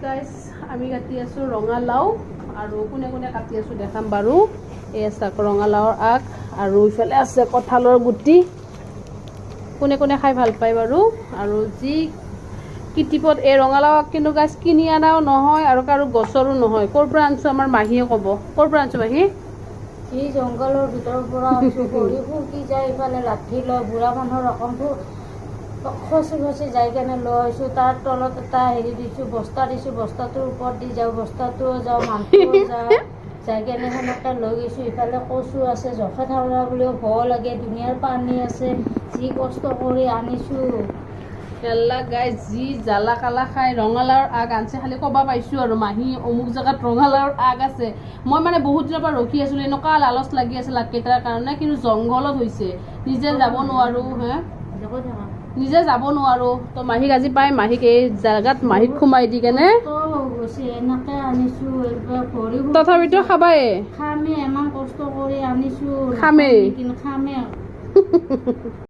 guys আমি কাটি আছো ৰঙালাও আৰু কোনে কোনে কাটি আছো দেখাম বাৰু এই চাক ৰঙালাওৰ আগ আৰু ইফালে আছে কঁঠালৰ গুটি কোনে কোনে খাই ভাল পায় বাৰু আৰু যি কিটিপত এই ৰঙালাও আগ কিন্তু গাইজ কিনি আনাও নহয় আৰু কাৰো গছৰো নহয় ক'ৰ পৰা আনিছো আমাৰ মাহীয়ে ক'ব ক'ৰ পৰা আনিছো মাহী এই জংঘলৰ ভিতৰৰ পৰা আনিছো ভৰি ফুকি যায় ইফালে লাঠি লয় বুঢ়া মানুহৰ ৰকমটো খচি খচি যাই কেনে লৈ আহিছোঁ তাৰ তলত এটা হেৰি দিছোঁ বস্তা দিছোঁ বস্তাটোৰ ওপৰত দি যাওঁ বস্তাটোও যাওঁ মানুহটোও যাওঁ যাই কেনে সেনেকৈ লৈ গৈছোঁ ইফালে কচু আছে জখা ঠাউৰা বুলিও ভয় লাগে ধুনীয়াৰ পানী আছে যি কষ্ট কৰি আনিছোঁ এল্লা গাই যি জ্বালা কালা খাই ৰঙালাওৰ আগ আনছে খালি ক'বা পাইছোঁ আৰু মাহী অমুক জেগাত ৰঙালাওৰ আগ আছে মই মানে বহুত দিনৰ পৰা ৰখি আছিলোঁ এনেকুৱা লালচ লাগি আছে লাগকেইটাৰ কাৰণে কিন্তু জংঘলত হৈছে নিজে যাব নোৱাৰোঁ হে নিজে যাব নোৱাৰোঁ তো মাহীক আজি পাই মাহীক এই জেগাত মাহীক সোমাই দি কেনে এনেকৈ আনিছোঁ তথাপিতো খাবাই খামে ইমান কষ্ট কৰি আনিছোঁ খামেই খামে